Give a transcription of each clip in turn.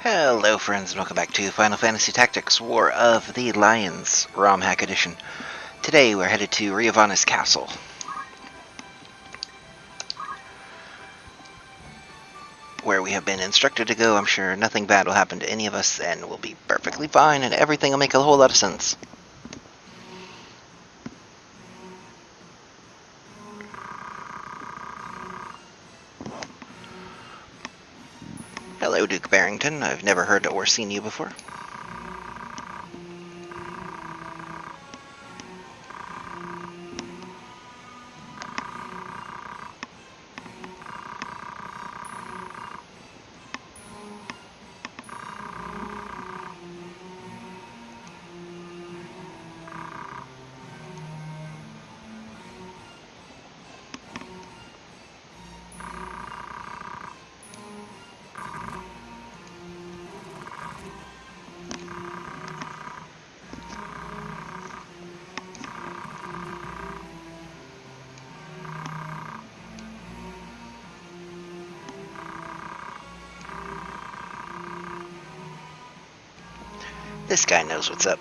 Hello friends and welcome back to Final Fantasy Tactics War of the Lions, romhack edition. Today we're headed to Riovanna's castle. Where we have been instructed to go. I'm sure nothing bad will happen to any of us and we'll be perfectly fine and everything will make a whole lot of sense. Hello Duke Barrington, I've never heard or seen you before. This guy knows what's up.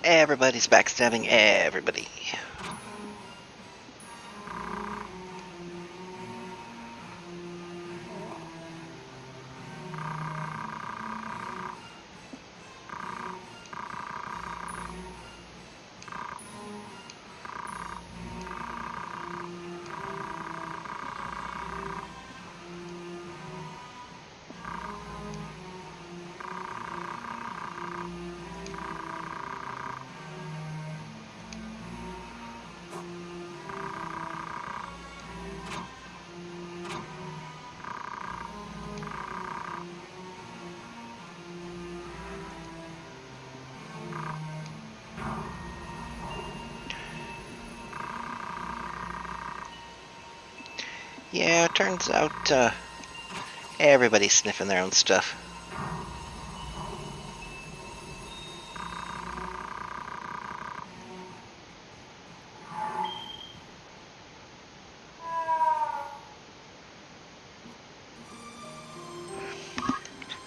Everybody's backstabbing everybody. Yeah, turns out everybody's sniffing their own stuff.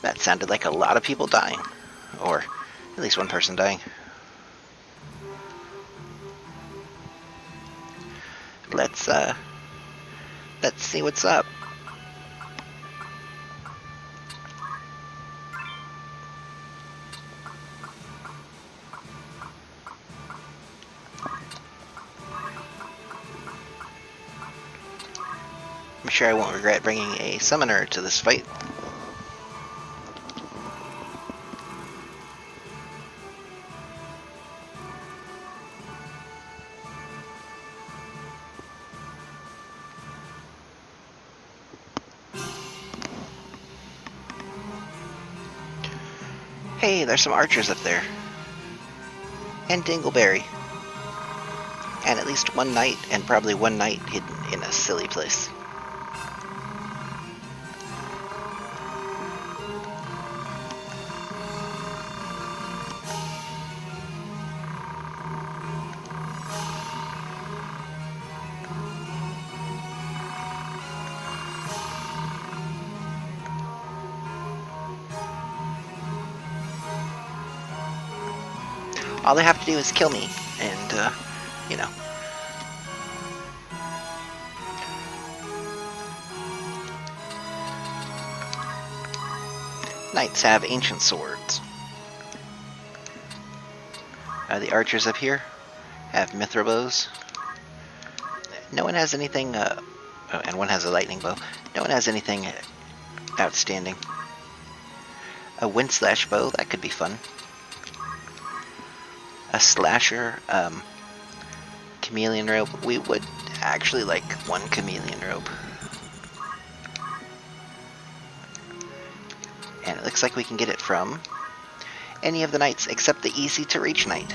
That sounded like a lot of people dying. Or at least one person dying. Let's see what's up. I'm sure I won't regret bringing a summoner to this fight. Hey, there's some archers up there. And Dingleberry. And at least one knight, and probably one knight hidden in a silly place. All they have to do is kill me, and, you know. Knights have ancient swords. The archers up here have mithril bows. No one has anything, oh, and one has a lightning bow. No one has anything outstanding. A wind slash bow, that could be fun. a slasher chameleon robe. We would actually like one chameleon robe. And it looks like we can get it from any of the knights except the easy to reach knight.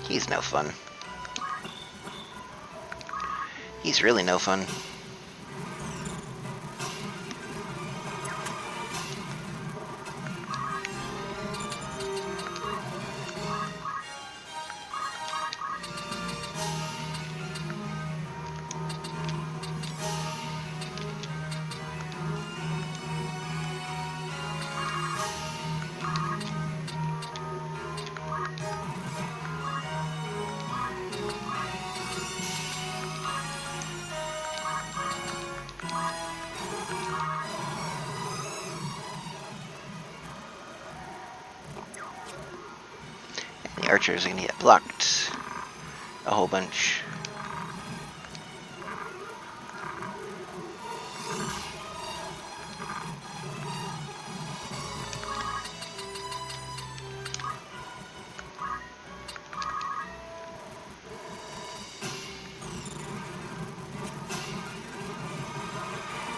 He's no fun. He's really no fun. The archers are gonna get blocked a whole bunch.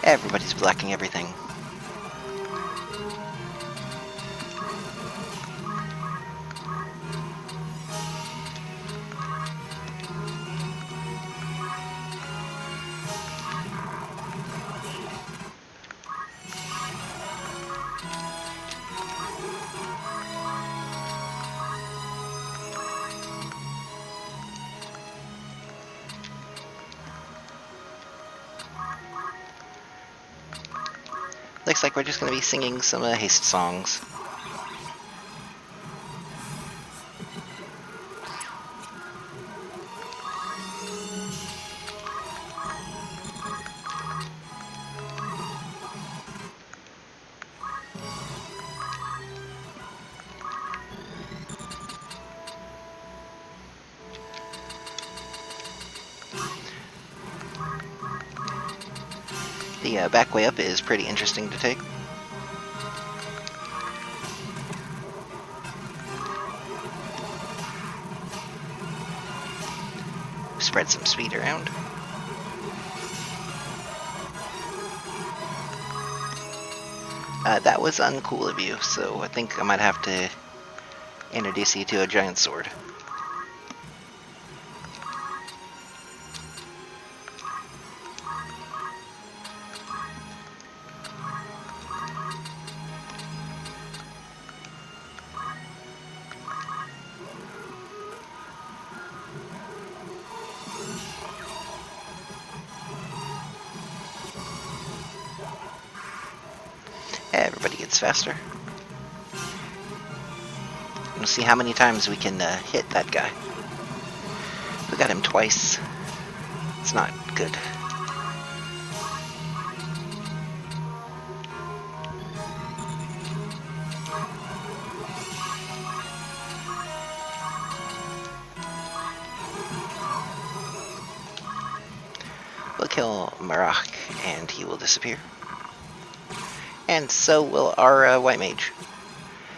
Everybody's blocking everything. Looks like we're just going to be singing some haste songs. The back way up is pretty interesting to take. Spread some speed around. That was uncool of you, so I think I might have to introduce you to a giant sword. Everybody gets faster. We'll see how many times we can hit that guy. We got him twice. It's not good. We'll kill Marach and he will disappear. And so will our white mage.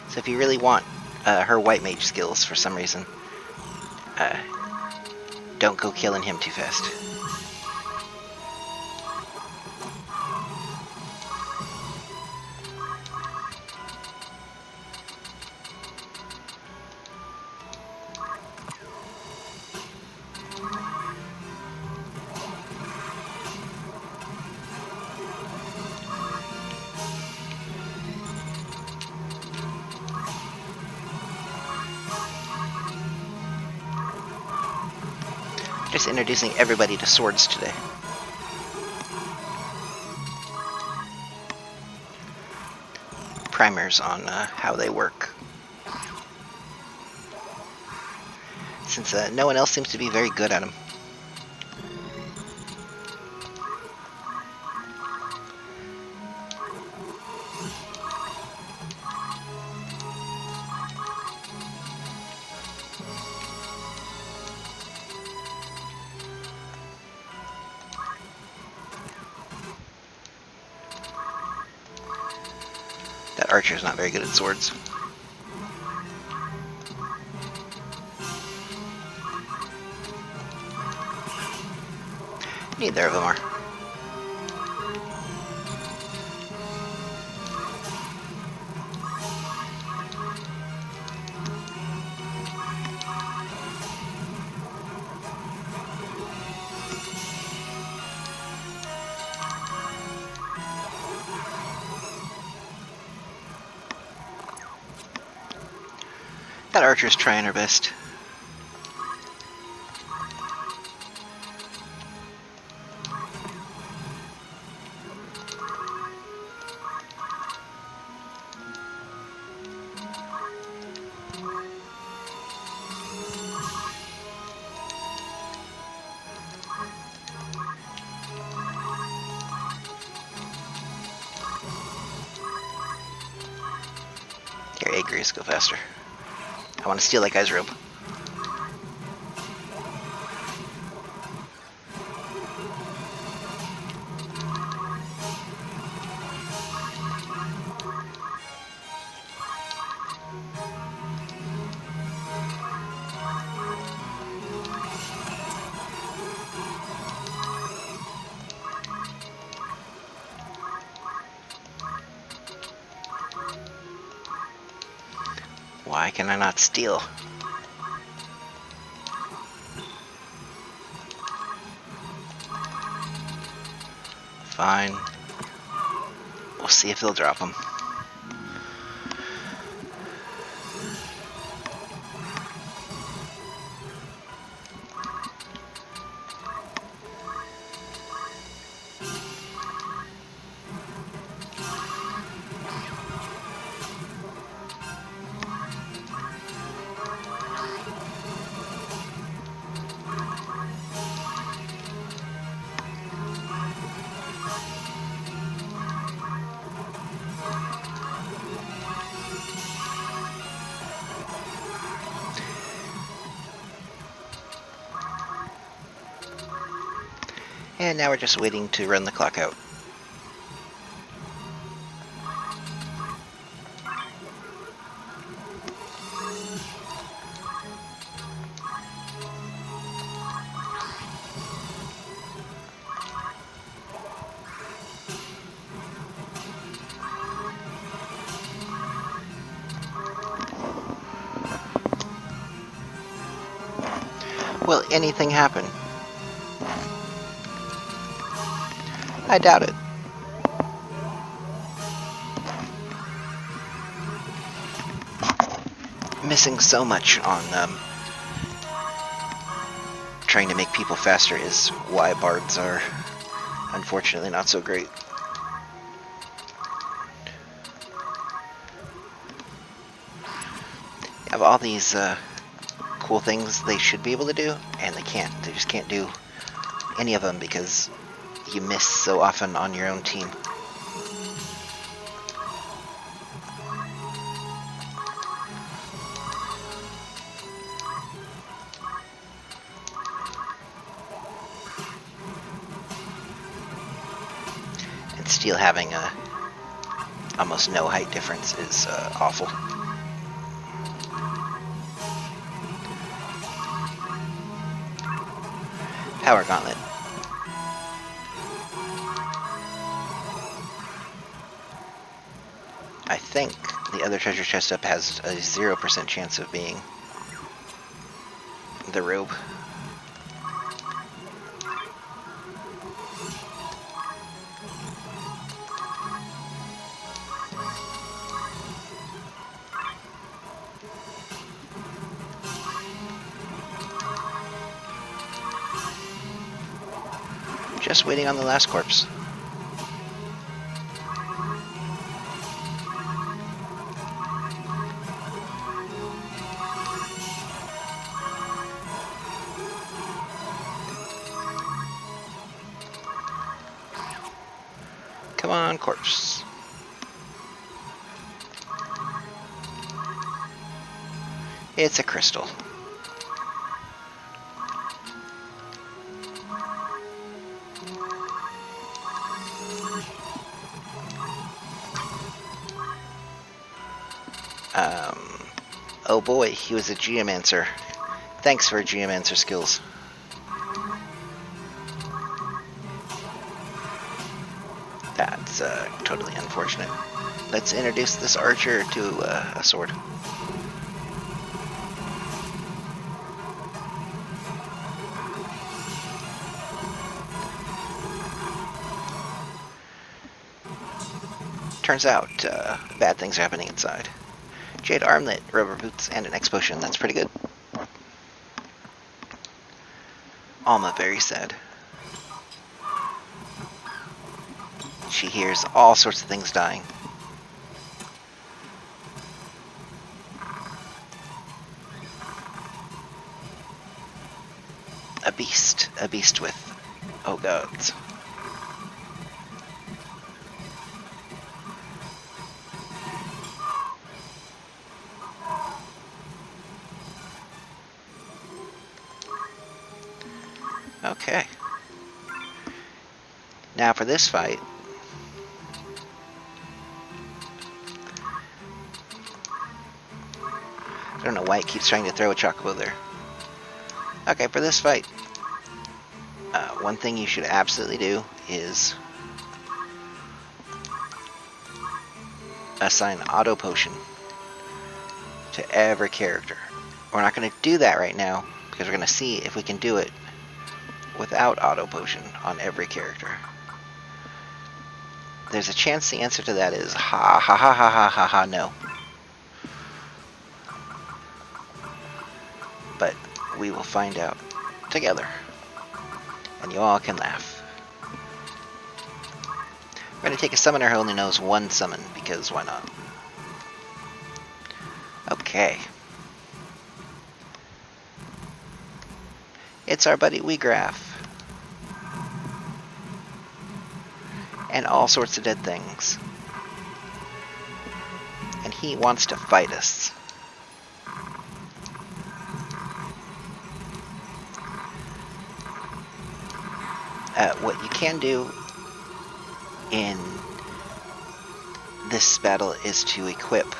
So if you really want her white mage skills for some reason, don't go killing him too fast. Just introducing everybody to swords today. Primers on how they work. Since no one else seems to be very good at them. That archer's not very good at swords. Neither of them are. That archer's trying her best. Here, Agrius, go faster. I want to steal that guy's robe. Why can I not steal? Fine. We'll see if they'll drop them. And now we're just waiting to run the clock out. Will anything happen? I doubt it. Missing so much on trying to make people faster is why bards are unfortunately not so great. You have all these cool things they should be able to do, and they can't. They just can't do any of them because you miss so often on your own team. And steel having a almost no height difference is awful. Power Gauntlet. I think the other treasure chest up has a 0% chance of being the robe. Just waiting on the last corpse. Come on, corpse. It's a crystal. Oh boy, he was a geomancer. Thanks for geomancer skills. That's totally unfortunate. Let's introduce this archer to a sword. Turns out, bad things are happening inside. Jade armlet, rubber boots, and an X potion. That's pretty good. Alma very sad. She hears all sorts of things dying. A beast with, oh gods. Okay. Now for this fight. I don't know why it keeps trying to throw a chocobo there. Okay, for this fight, one thing you should absolutely do is assign auto potion to every character. We're not going to do that right now because we're going to see if we can do it without auto potion on every character. There's a chance the answer to that is ha ha ha ha ha ha ha no. But we will find out together. And you all can laugh. We're going to take a summoner who only knows one summon, because why not? Okay. It's our buddy Weegraph. And all sorts of dead things. And he wants to fight us. What you can do in this battle is to equip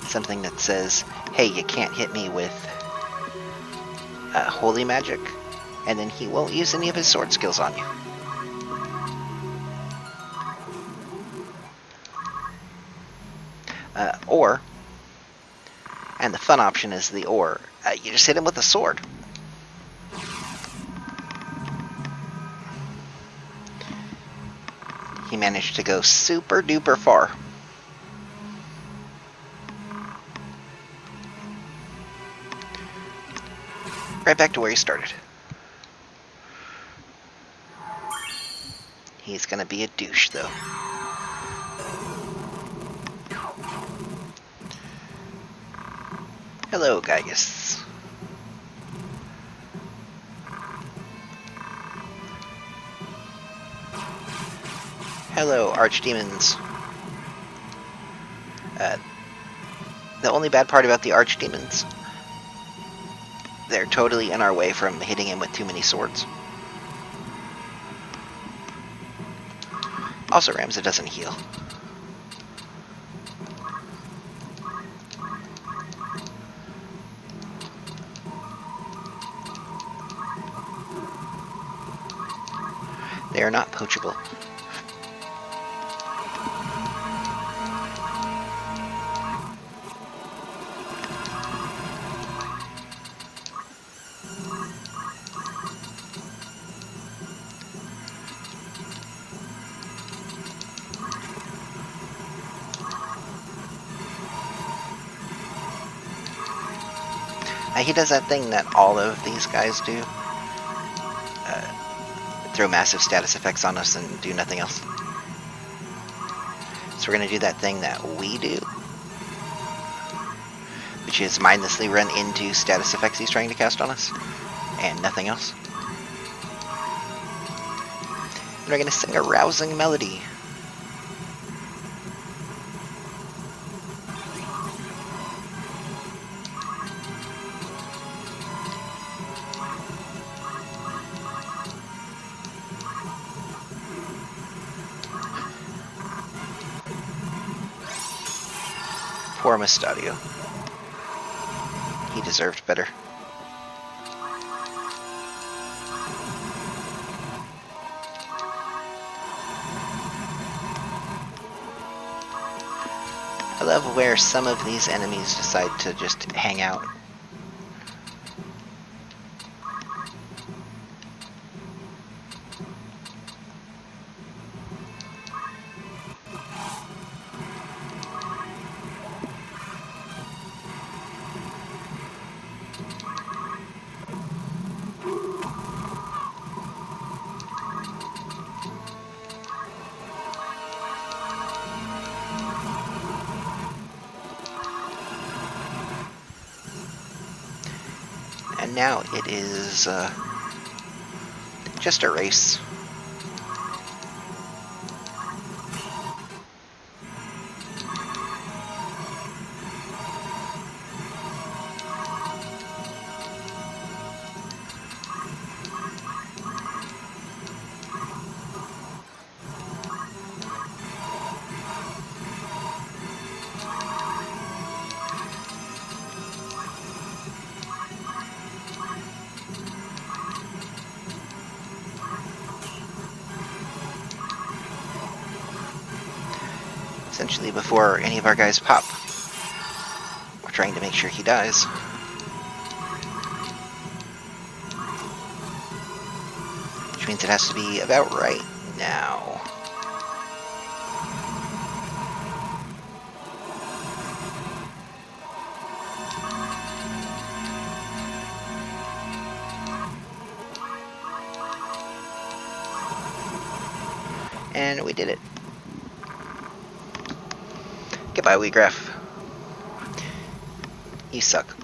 something that says, hey, you can't hit me with holy magic, and then he won't use any of his sword skills on you. Or, and the fun option is the or, you just hit him with a sword. He managed to go super duper far. Right back to where he started. He's gonna be a douche, though. Hello, Gygus. Hello, archdemons. The only bad part about the archdemons, they're totally in our way from hitting him with too many swords. Also, Ramza doesn't heal. They are not poachable. He does that thing that all of these guys do. Throw massive status effects on us and do nothing else. So we're going to do that thing that we do, which is mindlessly run into status effects he's trying to cast on us, and nothing else. And we're going to sing a rousing melody. Poor Mustadio. He deserved better. I love where some of these enemies decide to just hang out. And now it is just a race. Essentially, before any of our guys pop, we're trying to make sure he dies. Which means it has to be about right now. And we did it. Goodbye, Weegraph. You suck.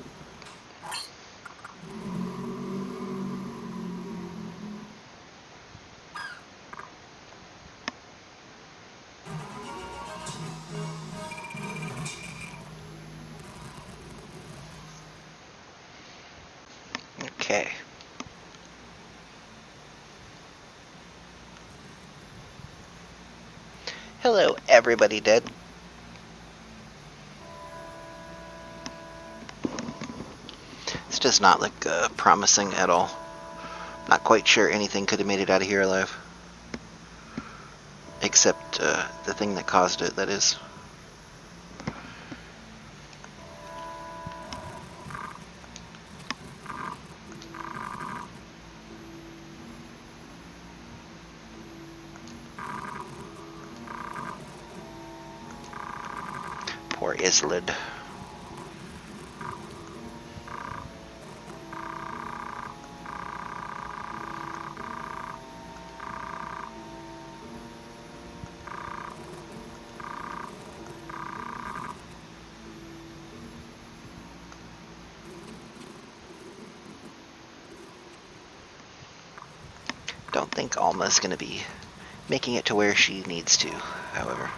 Okay. Hello, everybody dead. This does not look promising at all. Not quite sure anything could have made it out of here alive. Except the thing that caused it, that is. Poor Islid. Don't think Alma's going to be making it to where she needs to, however.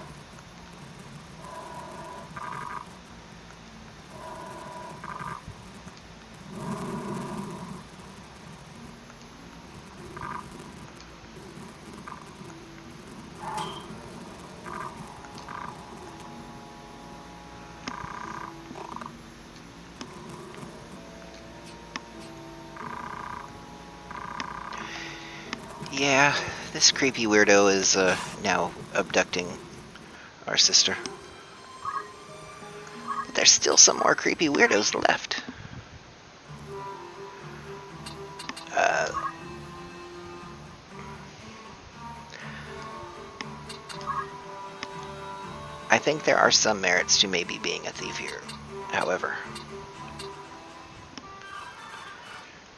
Yeah, this creepy weirdo is now abducting our sister. But there's still some more creepy weirdos left. I think there are some merits to maybe being a thief here, however.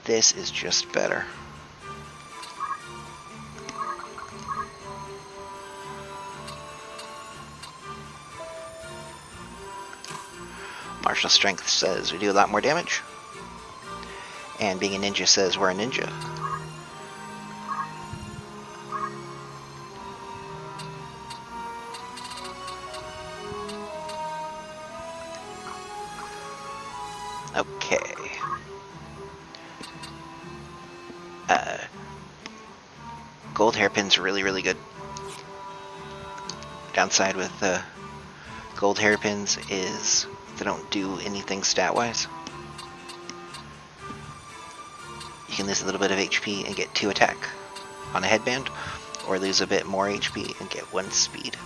This is just better. Martial strength says we do a lot more damage. And being a ninja says we're a ninja. Okay. Gold hairpin's really, really good. Downside with gold hairpins is They don't do anything stat-wise. You can lose a little bit of HP and get 2 attack on a headband, or lose a bit more HP and get 1 speed.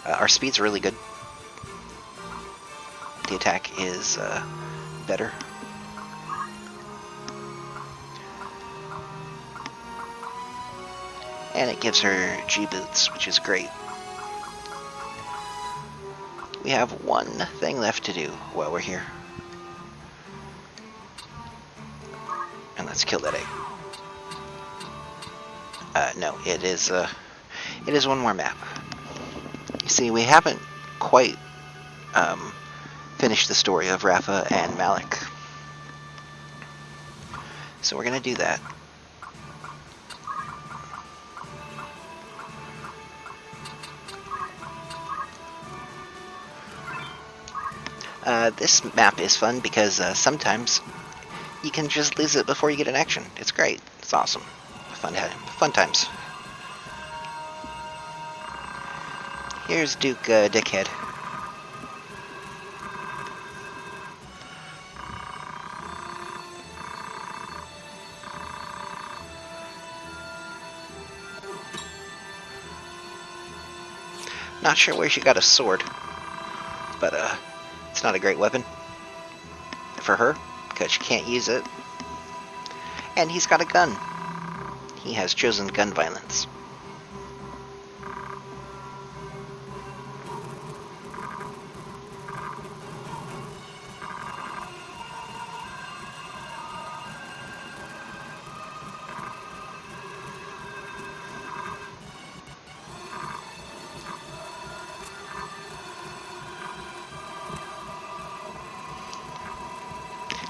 Our speed's really good. The attack is better. And it gives her G-boots, which is great. We have one thing left to do while we're here. And let's kill that egg. No, it is one more map. You see, we haven't quite finished the story of Rafa and Malik. So we're gonna do that. This map is fun because sometimes you can just lose it before you get an action. It's great. It's awesome. Fun times. Here's Duke Dickhead. Not sure where she got a sword, but it's not a great weapon for her, because she can't use it. And he's got a gun. He has chosen gun violence.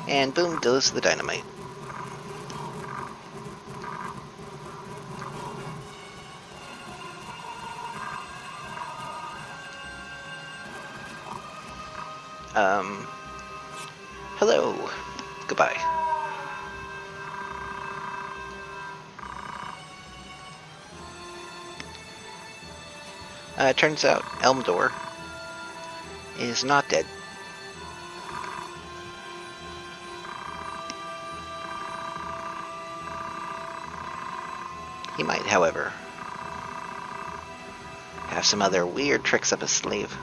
And boom goes the dynamite. Hello. Goodbye. Turns out Elmdor is not dead. He might, however, have some other weird tricks up his sleeve.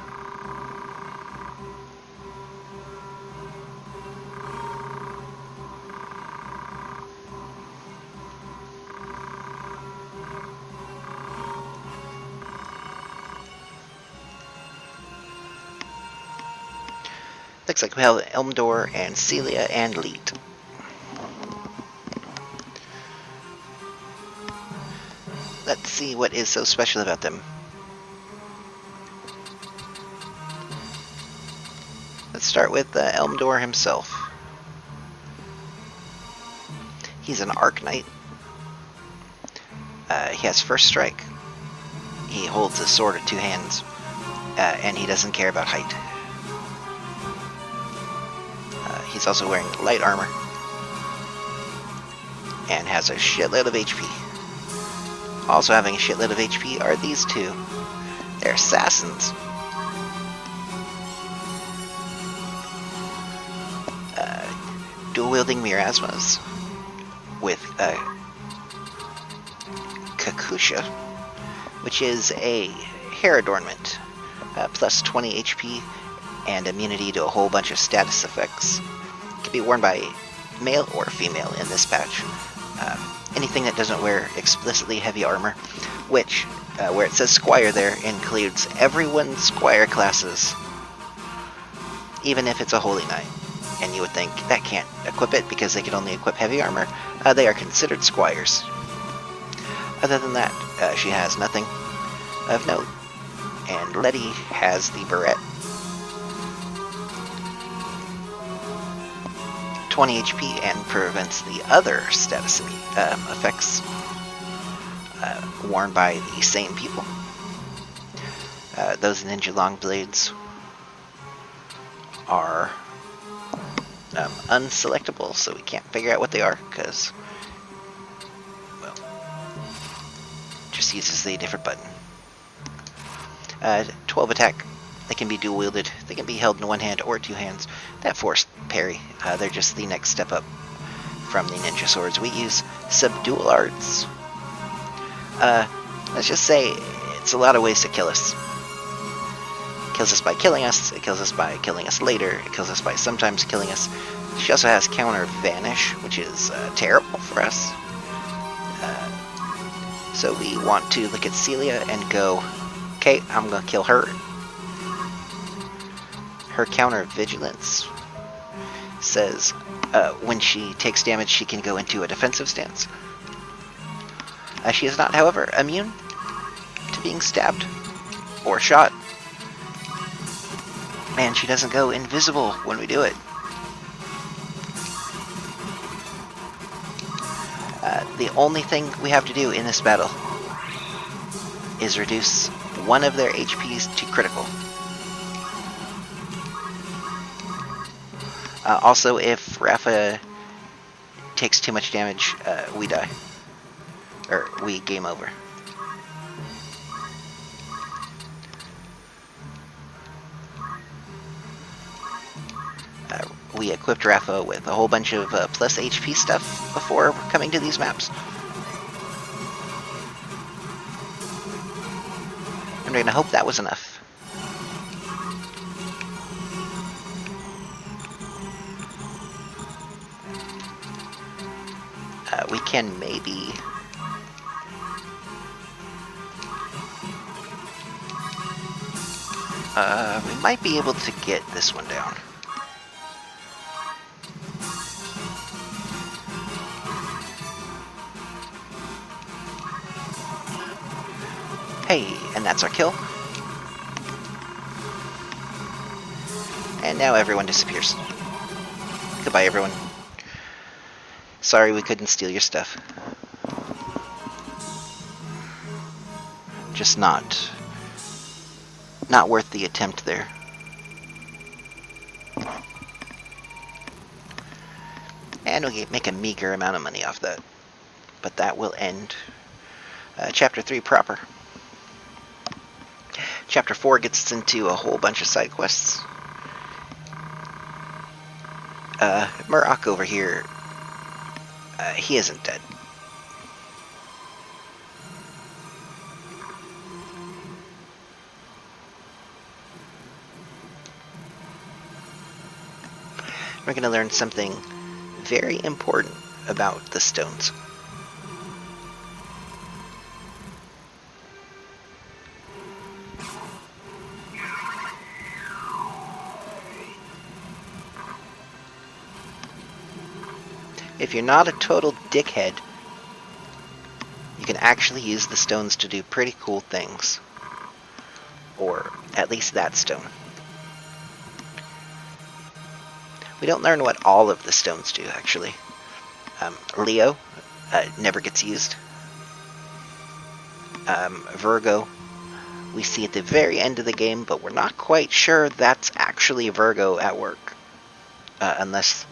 Looks like we have Elmdor and Celia and Leet. Let's see what is so special about them. Let's start with Elmdor himself. He's an Arc Knight. He has first strike. He holds a sword in 2 hands. And he doesn't care about height. He's also wearing light armor. And has a shitload of HP. Also having a shitload of HP are these two. They're assassins. Dual-wielding miasmas with Kakusha, which is a hair adornment, plus 20 HP and immunity to a whole bunch of status effects. It can be worn by male or female in this patch. Anything that doesn't wear explicitly heavy armor, which, where it says Squire there, includes everyone's Squire classes, even if it's a Holy Knight. And you would think that can't equip it because they can only equip heavy armor. They are considered Squires. Other than that, she has nothing of note. And Letty has the Barrette. 20 HP and prevents the other status effects worn by the same people. Those ninja long blades are unselectable, so we can't figure out what they are because, well, just uses a different button. 12 attack, They can be dual-wielded. They can be held in one hand or two hands. That force parry. They're just the next step up from the ninja swords. We use subdual arts. Let's just say it's a lot of ways to kill us. It kills us by killing us. It kills us by killing us later. It kills us by sometimes killing us. She also has counter vanish, which is terrible for us. So we want to look at Celia and go, okay, I'm going to kill her. Her counter vigilance says when she takes damage, she can go into a defensive stance. She is not, however, immune to being stabbed or shot. And she doesn't go invisible when we do it. The only thing we have to do in this battle is reduce one of their HPs to critical. Also, if Rafa takes too much damage, we die. Or we game over. We equipped Rafa with a whole bunch of plus HP stuff before coming to these maps. I'm going to hope that was enough. We can maybe... we might be able to get this one down. Hey, and that's our kill. And now everyone disappears. Goodbye, everyone. Sorry we couldn't steal your stuff. Just not worth the attempt there. And we make a meager amount of money off that. But that will end Chapter 3 proper. Chapter 4 gets us into a whole bunch of side quests. Murok over here, he isn't dead. We're going to learn something very important about the stones. If you're not a total dickhead, you can actually use the stones to do pretty cool things. Or at least that stone. We don't learn what all of the stones do, actually. Leo never gets used. Virgo, we see at the very end of the game, but we're not quite sure that's actually Virgo at work. Unless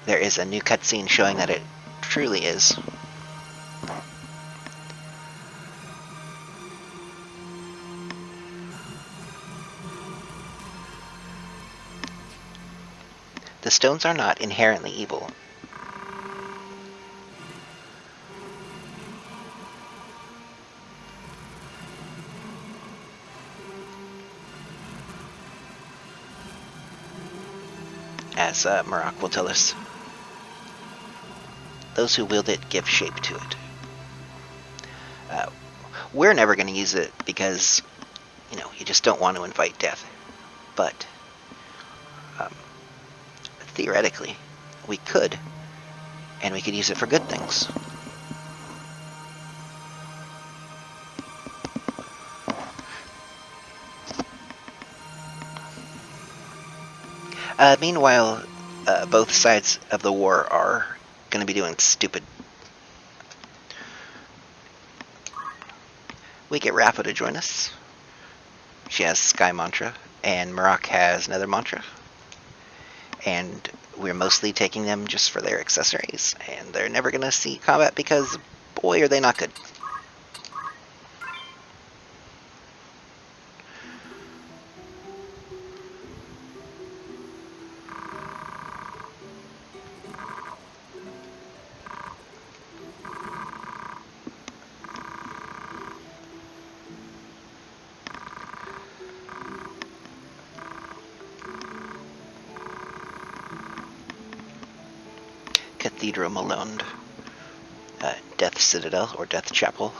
there is a new cutscene showing that it truly is. The stones are not inherently evil. As Murok will tell us. Those who wield it give shape to it. We're never going to use it because, you just don't want to invite death. But theoretically, we could, and we could use it for good things. Meanwhile, both sides of the war are going to be doing stupid. We get Rafa to join us. She has Sky Mantra, and Murok has another mantra. And we're mostly taking them just for their accessories, and they're never going to see combat because, boy, are they not good. Cathedral Malone, Death Citadel, or Death Chapel,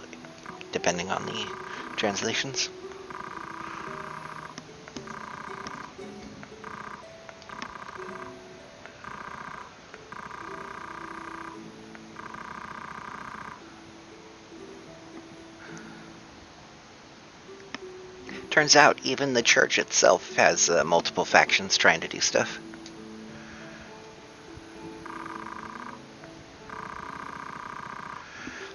depending on the translations. Turns out even the church itself has multiple factions trying to do stuff.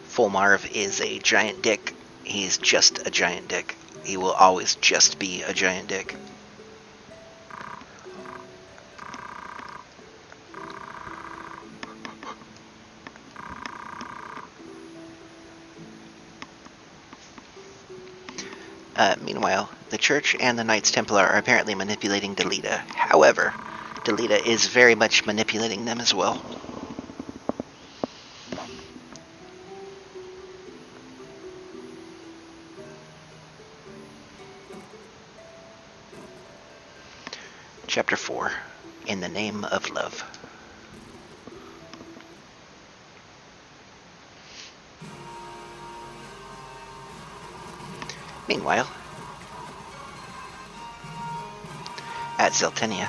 Fulmarv is a giant dick. He's just a giant dick. He will always just be a giant dick. Meanwhile, the Church and the Knights Templar are apparently manipulating Delita. However, Delita is very much manipulating them as well. Chapter 4, In the Name of Love. Meanwhile, at Zeltenia,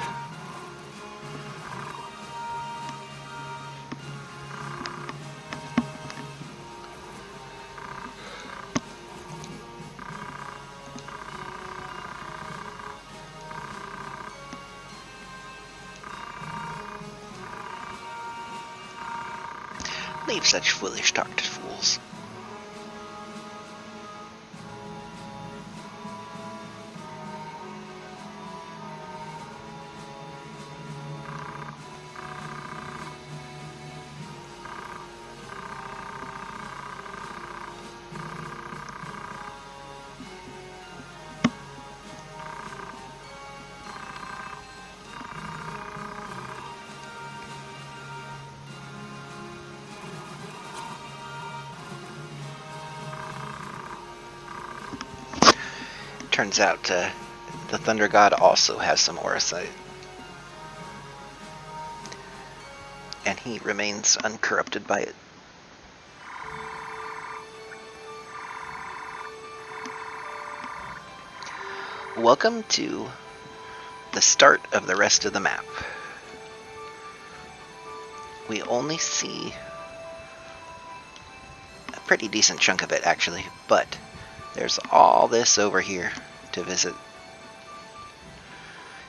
leave such foolish talk to fools. Turns out the Thunder God also has some aura sight. And he remains uncorrupted by it. Welcome to the start of the rest of the map. We only see a pretty decent chunk of it, actually, but there's all this over here to visit.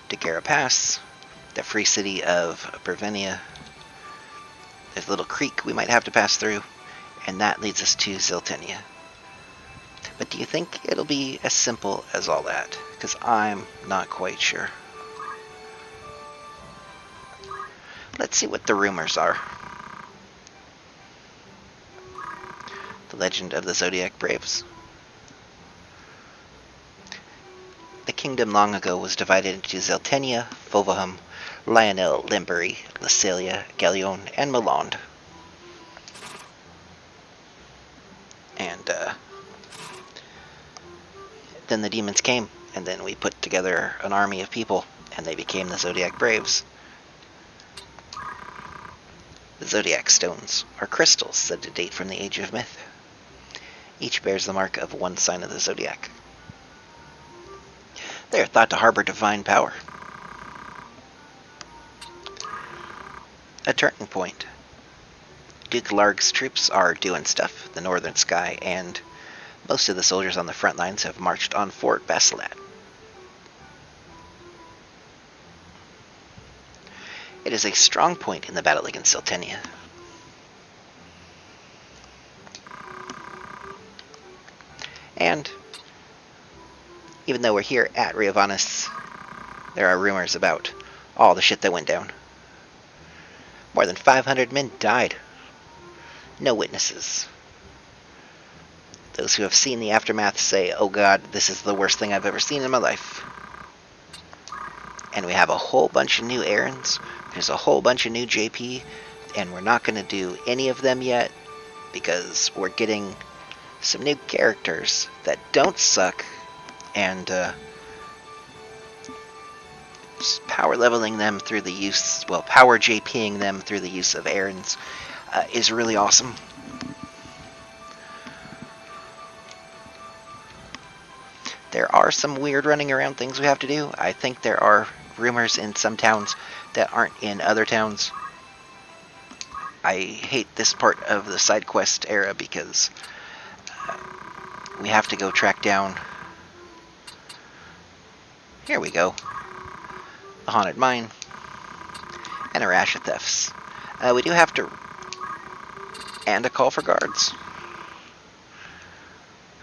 Daguerre Pass, the free city of Brevenia. There's a little creek we might have to pass through, and that leads us to Zeltenia. But do you think it'll be as simple as all that? Because I'm not quite sure. Let's see what the rumors are. The Legend of the Zodiac Braves. The kingdom long ago was divided into Zeltenia, Fovoham, Lionel, Limbury, Lasalia, Gallion, and Malond. And then the demons came, and then we put together an army of people, and they became the Zodiac Braves. The Zodiac Stones are crystals said to date from the Age of Myth. Each bears the mark of one sign of the Zodiac. They are thought to harbor divine power. A turning point. Duke Larg's troops are doing stuff, the Northern Sky, and most of the soldiers on the front lines have marched on Fort Basilat. It is a strong point in the battle against Zeltenia. And even though we're here at Riovanis, there are rumors about all the shit that went down. More than 500 men died. No witnesses. Those who have seen the aftermath say, "Oh God, this is the worst thing I've ever seen in my life." And we have a whole bunch of new errands. There's a whole bunch of new JP, and we're not going to do any of them yet because we're getting some new characters that don't suck and power leveling them through the use, well, power JPing them through the use of errands is really awesome. There are some weird running around things we have to do. I think there are rumors in some towns that aren't in other towns. I hate this part of the side quest era because we have to go track down. Here we go. A haunted mine. And a rash of thefts. We do have to... And a call for guards.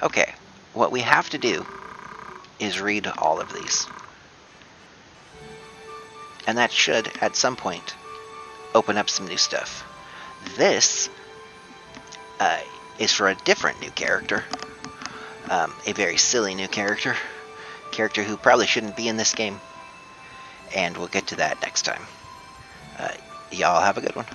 Okay, what we have to do is read all of these. And that should, at some point, open up some new stuff. This is for a different new character. A very silly new character. Character who probably shouldn't be in this game. And we'll get to that next time. Y'all have a good one.